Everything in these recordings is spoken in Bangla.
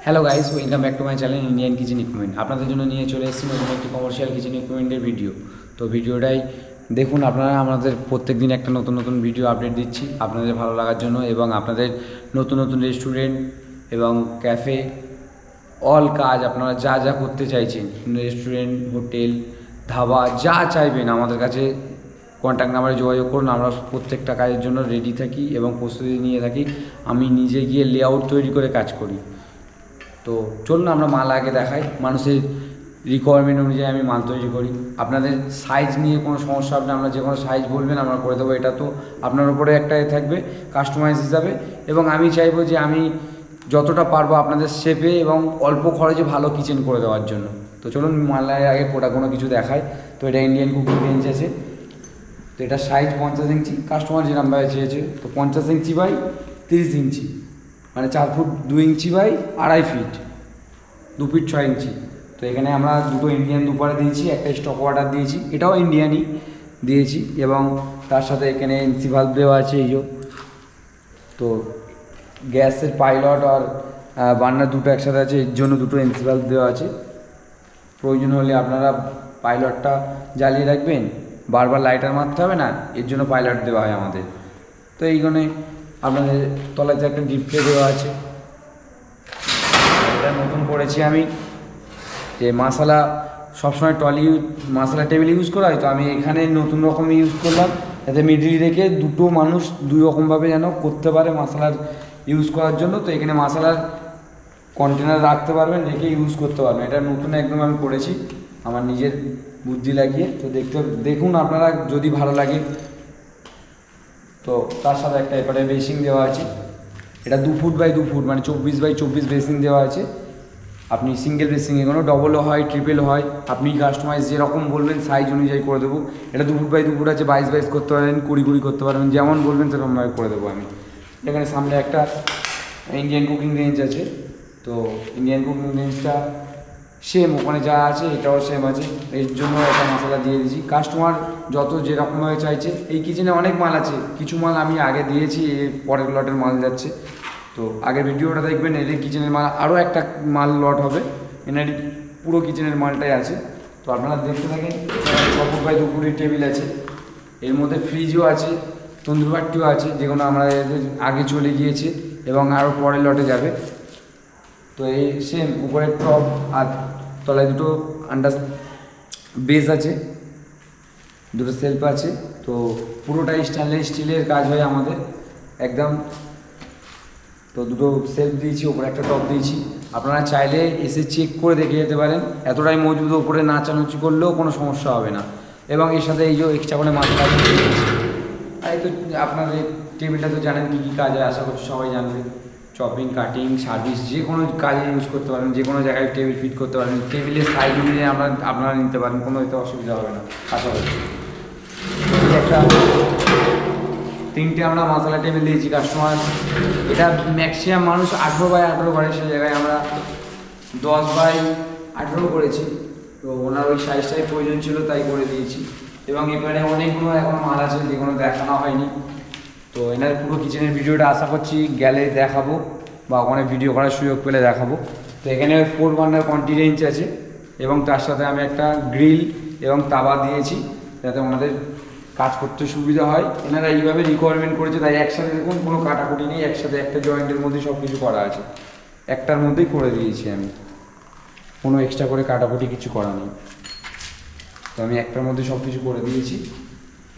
Hello guys, welcome back to my channel Indian kitchen equipment. আপনাদের জন্য নিয়ে চলে এসেছি নতুন একটি কমার্শিয়াল কিচেন ইকুইপমেন্টের ভিডিও। তো ভিডিওটাই দেখুন, আপনারা আমাদের প্রত্যেক দিন একটা নতুন নতুন ভিডিও আপডেট দিচ্ছি আপনাদের ভালো লাগার জন্য, এবং আপনাদের নতুন নতুন রেস্টুরেন্ট এবং ক্যাফে অল কাজ আপনারা যা যা করতে চাইছেন, রেস্টুরেন্ট, হোটেল, ধাবা যা চাইবেন আমাদের কাছে কন্ট্যাক্ট নাম্বারে যোগাযোগ করুন। আমরা প্রত্যেকটা কাজের জন্য রেডি থাকি এবং প্রস্তুতি নিয়ে থাকি। আমি নিজে গিয়ে লেআউট তৈরি করে কাজ করি। তো চলুন আমরা মাল আগে দেখাই। মানুষের রিকোয়ারমেন্ট অনুযায়ী আমি মাল তৈরি করি। আপনাদের সাইজ নিয়ে কোনো সমস্যা হবে না, আমরা যে কোনো সাইজ বলবেন আমরা করে দেবো। এটা তো আপনার উপরে একটা থাকবে কাস্টমাইজ হিসাবে, এবং আমি চাইবো যে আমি যতটা পারবো আপনাদের শেপে এবং অল্প খরচে ভালো কিচেন করে দেওয়ার জন্য। তো চলুন মালের আগে কোনো কিছু দেখাই। তো এটা ইন্ডিয়ান কুকিং রেঞ্জ আছে। তো এটা সাইজ 50 ইঞ্চি, কাস্টমার যেরকমভাবে চেয়েছে। তো 50 ইঞ্চি বাই 30 ইঞ্চি, মানে 4 foot 2 inch by 2.5 feet, 2 feet 6 inch. তো এখানে আমরা দুটো ইন্ডিয়ান দুপারে দিয়েছি, একটা স্টক ওয়াটার দিয়েছি, এটাও ইন্ডিয়ানই দিয়েছি, এবং তার সাথে এখানে এনসি ভাল্ব দেওয়া আছে এই যে। তো গ্যাসের পাইলট আর বার্নার দুটো একসাথে আছে, এর জন্য দুটো এনসি ভাল্ব দেওয়া আছে। প্রয়োজন হলে আপনারা পাইলটটা জ্বালিয়ে রাখবেন, বারবার লাইটার মারতে হবে না, এর জন্য পাইলট দেওয়া হয় আমাদের। তো এইখানে আপনাদের তলাতে একটা ডিপ ট্রে দেওয়া আছে। এটা নতুন করেছি আমি, যে মশলা সবসময় মশলা টেবিল ইউজ করা হয়, তো আমি এখানে নতুন রকম ইউজ করলাম, যাতে মিডিল রেখে দুটো মানুষ দুই রকমভাবে যেন করতে পারে মশলার ইউজ করার জন্য। তো এখানে মশলার কন্টেনার রাখতে পারবেন, রেখে ইউজ করতে পারবেন। এটা নতুন একদম আমি করেছি আমার নিজের বুদ্ধি লাগিয়ে। তো দেখুন আপনারা, যদি ভালো লাগে। তো তার সাথে একটা এপারে বেসিং দেওয়া আছে, এটা 2 ফুট বাই 2 ফুট, মানে 24 বাই 24 বেসিং দেওয়া আছে। আপনি সিঙ্গেল বেসিং, এগুলো ডবলও হয়, ট্রিপল হয়, আপনি কাস্টমাইজ যেরকম বলবেন সাইজ অনুযায়ী করে দেবো। এটা 2 ফুট বাই 2 ফুট আছে, 22 করতে পারেন, 20 করতে পারবেন, যেমন বলবেন সেরকমভাবে করে দেবো আমি। এখানে সামনে একটা ইন্ডিয়ান কুকিং রেঞ্জ আছে। তো ইন্ডিয়ান কুকিং রেঞ্জটা সেম, ওখানে যা আছে এটাও সেম আছে, এর জন্য একটা মশলা দিয়ে দিয়েছি। কাস্টমার যত যেরকমভাবে চাইছে, এই কিচেনে অনেক মাল আছে, কিছু মাল আমি আগে দিয়েছি, পরের লটের মাল যাচ্ছে। তো আগের ভিডিওটা দেখবেন, এর কিচেনের মাল আরও একটা মাল লট হবে, এনারই পুরো কিচেনের মালটাই আছে। তো আপনারা দেখতে থাকেন। 6 ফুট বাই 2 ফুটের টেবিল আছে, এর মধ্যে ফ্রিজও আছে, তন্দুরবাটিও আছে, যেগুলো আমরা আগে চলে গিয়েছে এবং আরও পরের লটে যাবে। তো এই সেম উপরে টপ আর তলায় দুটো আন্ডার বেস আছে, দুটো সেলফ আছে। তো পুরোটাই স্টেনলেস স্টিলের কাজ হয় আমাদের একদম। তো দুটো সেলফ দিয়েছি, ওপরে একটা টপ দিয়েছি। আপনারা চাইলে এসে চেক করে দেখে যেতে পারেন, এতটাই মজবুত, ওপরে নাচানুচি করলেও কোনো সমস্যা হবে না। এবং এর সাথে এই যে এক্সট্রা করে মশলা দিয়েছি। আর এই তো আপনাদের টেবিলটা তো জানেন কী কী কাজ হয়, আশা করছি সবাই জানবেন। চপিং, কাটিং, সার্ভিস, যে কোনো কাজে ইউজ করতে পারেন, যে কোনো জায়গায় টেবিল ফিট করতে পারেন। টেবিলের সাইজ অনুযায়ী আপনারা নিতে পারেন, কোনো এতে অসুবিধা হবে না আশা করছি। একটা 3টে আমরা মশলা টেবিল দিয়েছি কাস্টমার। এটা ম্যাক্সিমাম মানুষ 18 বাই 18 করে, সেই জায়গায় আমরা 10 বাই 18 করেছি। তো ওনার ওই সাইজটাই প্রয়োজন ছিল, তাই করে দিয়েছি। এবং এবারে অনেকগুলো এখনও মাল আছে যেগুলো দেখানো হয়নি। তো এনার পুরো কিচেনের ভিডিওটা আশা করছি গেলে দেখাবো, বা ওখানে ভিডিও করার সুযোগ পেলে দেখাবো। তো এখানে 4 বার্নার কন্টি রেঞ্জ আছে, এবং তার সাথে আমি একটা গ্রিল এবং তাওয়া দিয়েছি, যাতে ওনাদের কাজ করতে সুবিধা হয়। এনারা এইভাবে রিকোয়ারমেন্ট করেছে, তাই একসাথে দেখুন কোনো কাটাকুটি নেই, একসাথে একটা জয়েন্টের মধ্যে সব কিছু করা আছে, একটার মধ্যেই করে দিয়েছি আমি, কোনো এক্সট্রা করে কাটাকুটি কিছু করা নেই। তো আমি একটার মধ্যে সব কিছু করে দিয়েছি।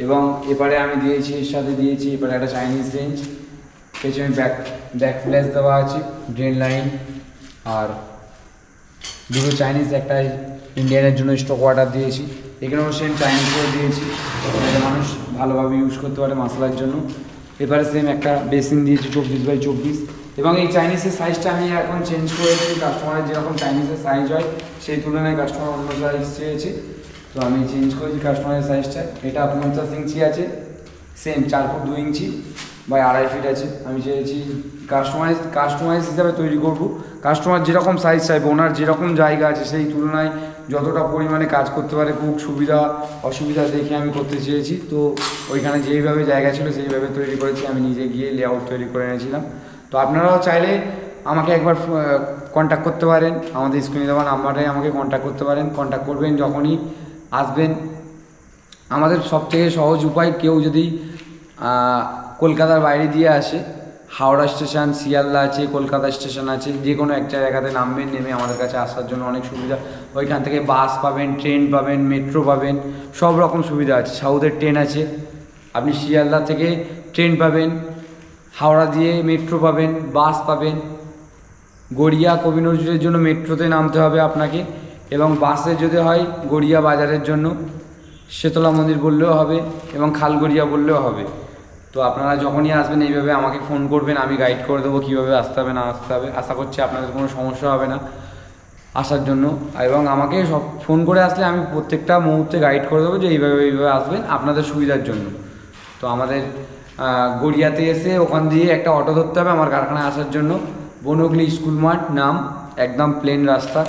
এবং এবারে আমি দিয়েছি, এর সাথে দিয়েছি এবারে একটা চাইনিজ রেঞ্জ, পেছনে ব্যাক ফ্ল্যাশ দেওয়া আছে, ড্রেন লাইন, আর দুটো চাইনিজ, একটা ইন্ডিয়ানের জন্য স্টক ওয়াটার দিয়েছি। এখানেও সেম চাইনিজ করে দিয়েছি, যাতে মানুষ ভালোভাবে ইউজ করতে পারে মশলার জন্য। এবারে সেম একটা বেসিন দিয়েছি 24 বাই 24। এবং এই চাইনিজের সাইজটা আমি এখন চেঞ্জ করেছি, কাস্টমারের যেরকম চাইনিজের সাইজ হয় সেই তুলনায় কাস্টমার অন্য সাইজ চেয়েছে, তো আমি চেঞ্জ করেছি কাস্টমারের সাইজটা। এটা 50 ইঞ্চি আছে, same 4 foot 2 inch by 2.5 feet আছে। আমি চেয়েছি কাস্টমাইজ হিসাবে তৈরি করব। কাস্টমার যেরকম সাইজ চাইবে, ওনার যেরকম জায়গা আছে সেই তুলনায় যতটা পরিমাণে কাজ করতে পারে, খুব সুবিধা অসুবিধা দেখে আমি করতে চেয়েছি। তো ওইখানে যেইভাবে জায়গা ছিল সেইভাবে তৈরি করেছি, আমি নিজে গিয়ে লেআউট তৈরি করে এনেছিলাম। তো আপনারাও চাইলে আমাকে একবার কন্ট্যাক্ট করতে পারেন, আমাদের স্ক্রিনে দেওয়া নাম্বারে আমাকে কন্ট্যাক্ট করতে পারেন। কন্ট্যাক্ট করবেন যখনই আসবেন। আমাদের সবথেকে সহজ উপায়, কেউ যদি কলকাতার বাইরে দিয়ে আসে, হাওড়া স্টেশন, শিয়ালদা আছে, কলকাতা স্টেশন আছে, যে কোনো একটা জায়গাতে নামবেন, নেমে আমাদের কাছে আসার জন্য অনেক সুবিধা। ওইখান থেকে বাস পাবেন, ট্রেন পাবেন, মেট্রো পাবেন, সব রকম সুবিধা আছে। সাউথের ট্রেন আছে, আপনি শিয়ালদা থেকে ট্রেন পাবেন, হাওড়া দিয়ে মেট্রো পাবেন, বাস পাবেন। গড়িয়া কবি নজরুলের জন্য মেট্রোতে নামতে হবে আপনাকে, এবং বাসে যদি হয় গড়িয়া বাজারের জন্য শেতলা মন্দির বললেও হবে, এবং খালগড়িয়া বললেও হবে। তো আপনারা যখনই আসবেন এইভাবে আমাকে ফোন করবেন, আমি গাইড করে দেবো কীভাবে আসতে হবে না আসতে হবে। আশা করছি আপনাদের কোনো সমস্যা হবে না আসার জন্য, এবং আমাকে সব ফোন করে আসলে আমি প্রত্যেকটা মুহূর্তে গাইড করে দেবো যে এইভাবে আসবেন আপনাদের সুবিধার জন্য। তো আমাদের গড়িয়াতে এসে ওখান দিয়ে একটা অটো ধরতে হবে আমার কারখানায় আসার জন্য। বনগলি স্কুল মাঠ নাম, একদম প্লেন রাস্তা,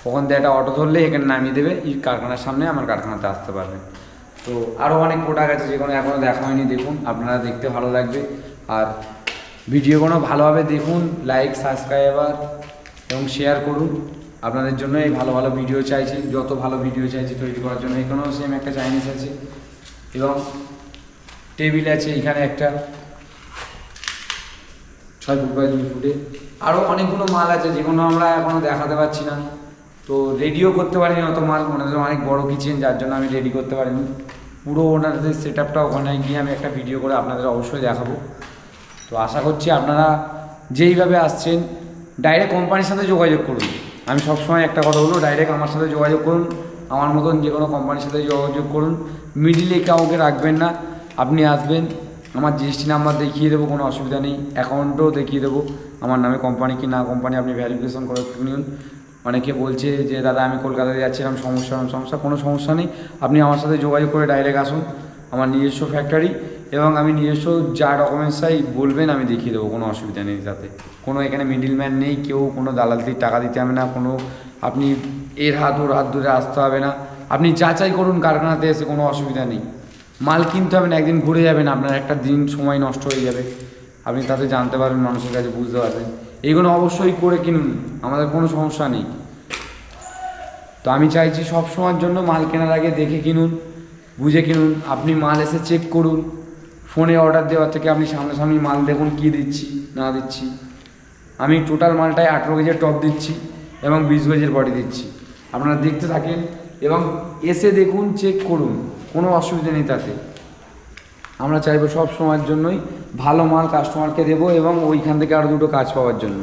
ওখান দিয়ে একটা অটো ধরলে এখানে নামিয়ে দেবে, এই কারখানার সামনে আমার কারখানাতে আসতে পারবেন। তো আরও অনেক প্রোডাক্ট আছে যেগুলো এখনও দেখা হয়নি, দেখুন, আপনারা দেখতে ভালো লাগবে। আর ভিডিওগুলো ভালোভাবে দেখুন, লাইক, সাবস্ক্রাইবার এবং শেয়ার করুন। আপনাদের জন্য এই ভালো ভালো ভিডিও চাইছি, যত ভালো ভিডিও চাইছি তৈরি করার জন্য। এখানেও সেম একটা চাইনিজ আছে, এবং টেবিল আছে এখানে একটা 6 ফুট বাই 2 ফুটে। আরও অনেকগুলো মাল আছে যেগুলো আমরা এখনও দেখাতে পারছি না, তো রেডিও করতে পারিনি অত মাল। ওনাদের অনেক বড় কিচেন, যার জন্য আমি রেডি করতে পারিনি পুরো। ওনাদের সেট আপটা ওখানে গিয়ে আমি একটা ভিডিও করে আপনাদের অবশ্যই দেখাবো। তো আশা করছি আপনারা যেইভাবে আসছেন ডাইরেক্ট কোম্পানির সাথে যোগাযোগ করুন। আমি সবসময় একটা কথা বলবো, ডাইরেক্ট আমার সাথে যোগাযোগ করুন, আমার মতন যে কোনো কোম্পানির সাথে যোগাযোগ করুন। মিডিলে কাউকে রাখবেন না। আপনি আসবেন, আমার জিএসটি নাম্বার দেখিয়ে দেবো, কোনো অসুবিধা নেই। অ্যাকাউন্টও দেখিয়ে দেবো আমার নামে, কোম্পানি কি না কোম্পানি আপনি ভ্যারিফিকেশন করে নিন। অনেকে বলছে যে দাদা আমি কলকাতায় যাচ্ছিলাম, সমস্যা, কোনো সমস্যা নেই। আপনি আমার সাথে যোগাযোগ করে ডাইরেক্ট আসুন, আমার নিজস্ব ফ্যাক্টরি, এবং আমি নিজস্ব যা ডকুমেন্টস চাই বলবেন, আমি দেখিয়ে দেবো, কোনো অসুবিধা নেই। তাতে কোনো এখানে মিডিলম্যান নেই, কেউ কোনো দালালদের টাকা দিতে হবে না, কোনো আপনি এর হাত ওর হাত ধরে আসতে হবে না। আপনি যাচাই করুন কারখানাতে এসে, কোনো অসুবিধা নেই। মাল কিনতে হবে না, একদিন ঘুরে যাবেন, আপনার একটা দিন সময় নষ্ট হয়ে যাবে, আপনি তাতে জানতে পারবেন, মানুষের কাছে বুঝতে পারবেন। এইগুলো অবশ্যই করে কিনুন, আমাদের কোনো সমস্যা নেই। তো আমি চাইছি সব সময়ের জন্য মাল কেনার আগে দেখে কিনুন, বুঝে কিনুন। আপনি মাল এসে চেক করুন, ফোনে অর্ডার দেওয়ার থেকে আপনি সামনাসামনি মাল দেখুন কী দিচ্ছি না দিচ্ছি। আমি টোটাল মালটায় 18 গেজের টপ দিচ্ছি এবং 20 গেজের বডি দিচ্ছি। আপনারা দেখতে থাকেন এবং এসে দেখুন, চেক করুন, কোনো অসুবিধা নেই তাতে। আমরা চাইবো সব সময়ের জন্যই ভালো মাল কাস্টমারকে দেবো এবং ওইখান থেকে আরও দুটো কাজ পাওয়ার জন্য।